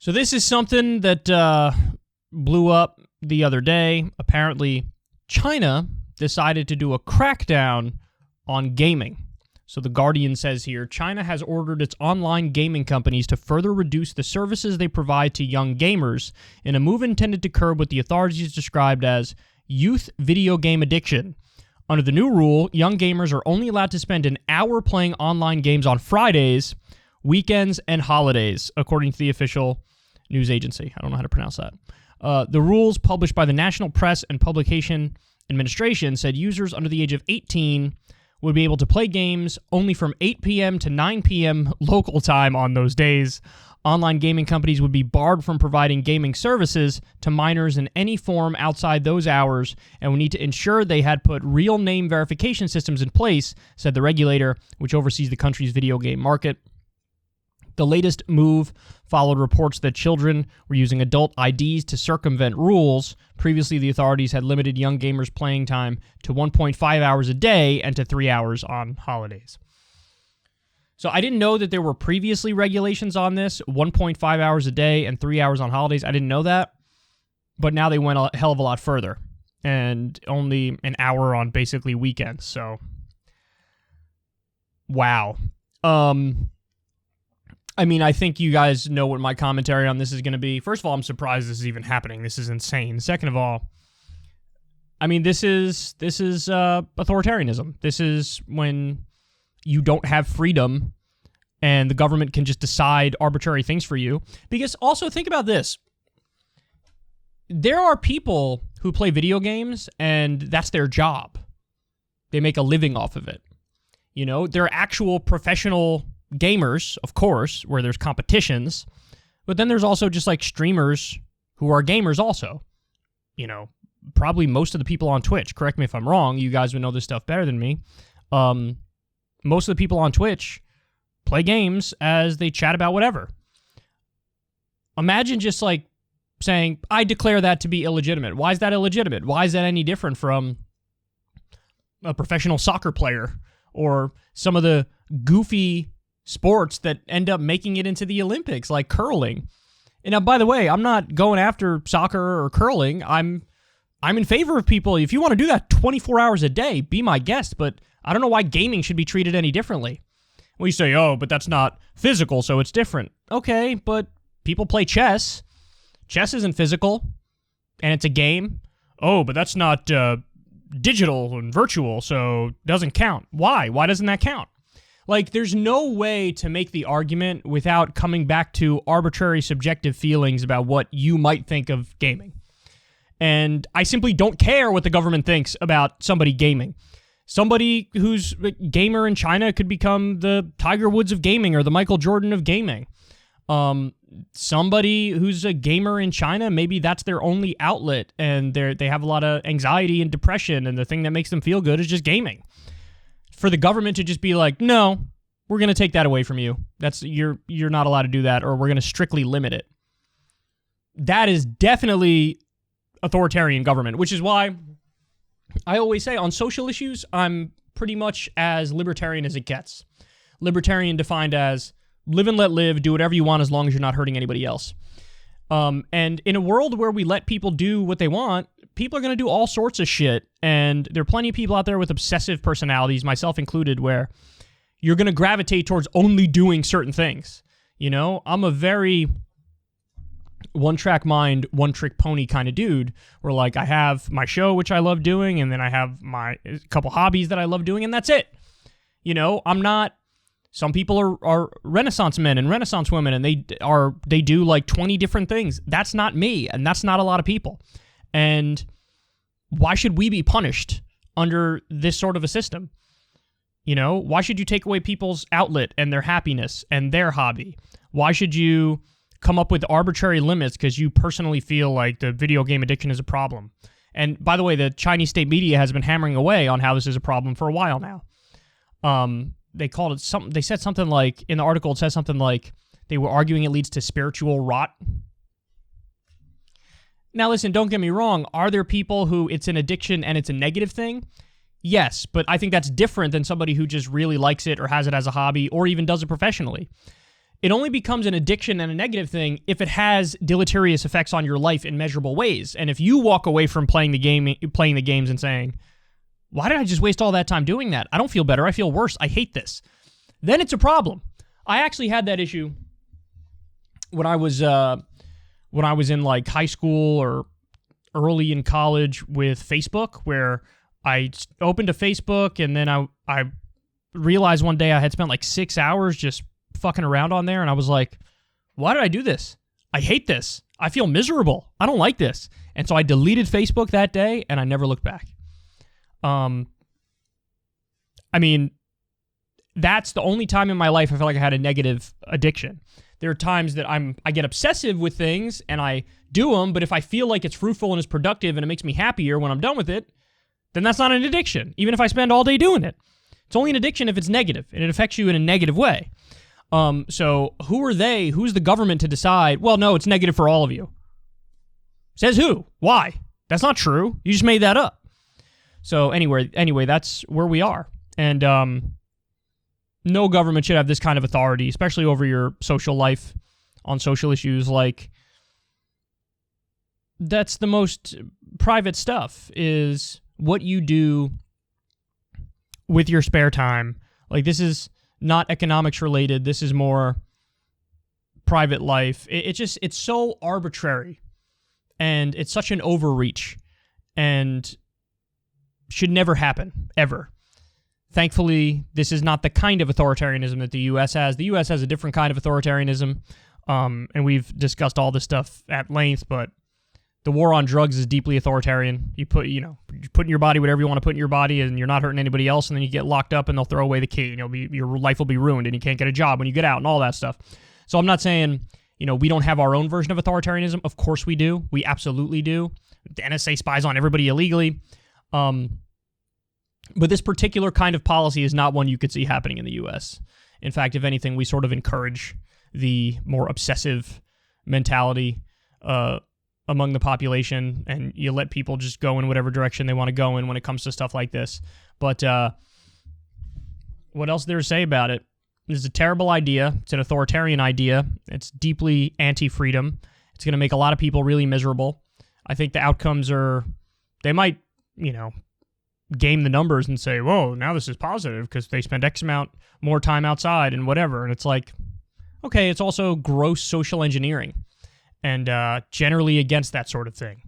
So this is something that blew up the other day. Apparently, China decided to do a crackdown on gaming. So The Guardian says here, China has ordered its online gaming companies to further reduce the services they provide to young gamers in a move intended to curb what the authorities described as youth video game addiction. Under the new rule, young gamers are only allowed to spend an hour playing online games on Fridays, weekends, and holidays, according to the official news agency. I don't know how to pronounce that. The rules published by the National Press and Publication Administration said users under the age of 18 would be able to play games only from 8 p.m. to 9 p.m. local time on those days. Online gaming companies would be barred from providing gaming services to minors in any form outside those hours and would need to ensure they had put real name verification systems in place, said the regulator, which oversees the country's video game market. The latest move followed reports that children were using adult IDs to circumvent rules. Previously, the authorities had limited young gamers' playing time to 1.5 hours a day and to 3 hours on holidays. So I didn't know that there were previously regulations on this, 1.5 hours a day and 3 hours on holidays. I didn't know that, but now they went a hell of a lot further and only an hour on basically weekends. So, wow. I mean, I think you guys know what my commentary on this is going to be. First of all, I'm surprised this is even happening. This is insane. Second of all, I mean, this is authoritarianism. This is when you don't have freedom and the government can just decide arbitrary things for you. Because also, think about this. There are people who play video games and that's their job. They make a living off of it. You know, they're actual professional gamers, of course, where there's competitions, but then there's also just like streamers who are gamers also. You know, probably most of the people on Twitch, correct me if I'm wrong, you guys would know this stuff better than me. Most of the people on Twitch play games as they chat about whatever. Imagine just like saying, I declare that to be illegitimate. Why is that illegitimate? Why is that any different from a professional soccer player or some of the goofy sports that end up making it into the Olympics, like curling? And now, by the way, I'm not going after soccer or curling. I'm in favor of people. If you want to do that 24 hours a day, be my guest, but I don't know why gaming should be treated any differently. Well, you say, oh, but that's not physical, so it's different. Okay, but people play chess. Chess isn't physical, and it's a game. Oh, but that's not digital and virtual, so it doesn't count. Why? Why doesn't that count? Like, there's no way to make the argument without coming back to arbitrary subjective feelings about what you might think of gaming. And I simply don't care what the government thinks about somebody gaming. Somebody who's a gamer in China could become the Tiger Woods of gaming or the Michael Jordan of gaming. Somebody who's a gamer in China, maybe that's their only outlet, and they have a lot of anxiety and depression, and the thing that makes them feel good is just gaming. For the government to just be like, no, we're going to take that away from you. You're not allowed to do that, or we're going to strictly limit it. That is definitely authoritarian government, which is why I always say on social issues, I'm pretty much as libertarian as it gets. Libertarian defined as live and let live, do whatever you want as long as you're not hurting anybody else. And in a world where we let people do what they want, people are going to do all sorts of shit, and there are plenty of people out there with obsessive personalities, myself included, where you're going to gravitate towards only doing certain things. You know, I'm a very one-track mind, one-trick pony kind of dude, where, like, I have my show, which I love doing, and then I have my couple hobbies that I love doing, and that's it. You know, I'm not... Some people are Renaissance men and Renaissance women, and they do like 20 different things. That's not me, and that's not a lot of people. And why should we be punished under this sort of a system? You know, why should you take away people's outlet and their happiness and their hobby? Why should you come up with arbitrary limits because you personally feel like the video game addiction is a problem? And by the way, the Chinese state media has been hammering away on how this is a problem for a while now. They called it something. They said something like, in the article, it says something like they were arguing it leads to spiritual rot. Now, listen, don't get me wrong. Are there people who it's an addiction and it's a negative thing? Yes, but I think that's different than somebody who just really likes it or has it as a hobby or even does it professionally. It only becomes an addiction and a negative thing if it has deleterious effects on your life in measurable ways. And if you walk away from playing the games and saying, why did I just waste all that time doing that? I don't feel better. I feel worse. I hate this. Then it's a problem. I actually had that issue when I was in like high school or early in college with Facebook, where I opened a Facebook and then I realized one day I had spent like 6 hours just fucking around on there, and I was like, why did I do this? I hate this. I feel miserable. I don't like this. And so I deleted Facebook that day, and I never looked back. I mean, that's the only time in my life I feel like I had a negative addiction. There are times that I get obsessive with things and I do them, but if I feel like it's fruitful and it's productive and it makes me happier when I'm done with it, then that's not an addiction, even if I spend all day doing it. It's only an addiction if it's negative and it affects you in a negative way. So who are they? Who's the government to decide, well, no, it's negative for all of you? Says who? Why? That's not true. You just made that up. So anyway, that's where we are. And no government should have this kind of authority, especially over your social life on social issues. Like, that's the most private stuff, is what you do with your spare time. Like, this is not economics related. This is more private life. It's so arbitrary, and it's such an overreach, and should never happen, ever. Thankfully, this is not the kind of authoritarianism that the U.S. has. The U.S. has a different kind of authoritarianism, and we've discussed all this stuff at length, but the war on drugs is deeply authoritarian. You put in your body whatever you want to put in your body, and you're not hurting anybody else, and then you get locked up, and they'll throw away the key, and your life will be ruined, and you can't get a job when you get out, and all that stuff. So I'm not saying, we don't have our own version of authoritarianism. Of course we do. We absolutely do. The NSA spies on everybody illegally. But this particular kind of policy is not one you could see happening in the U.S. In fact, if anything, we sort of encourage the more obsessive mentality among the population, and you let people just go in whatever direction they want to go in when it comes to stuff like this. But what else is there to say about it? It's a terrible idea. It's an authoritarian idea. It's deeply anti-freedom. It's going to make a lot of people really miserable. I think the outcomes they might, game the numbers and say, whoa, now this is positive because they spend X amount more time outside and whatever. And it's like, okay, it's also gross social engineering, and generally against that sort of thing.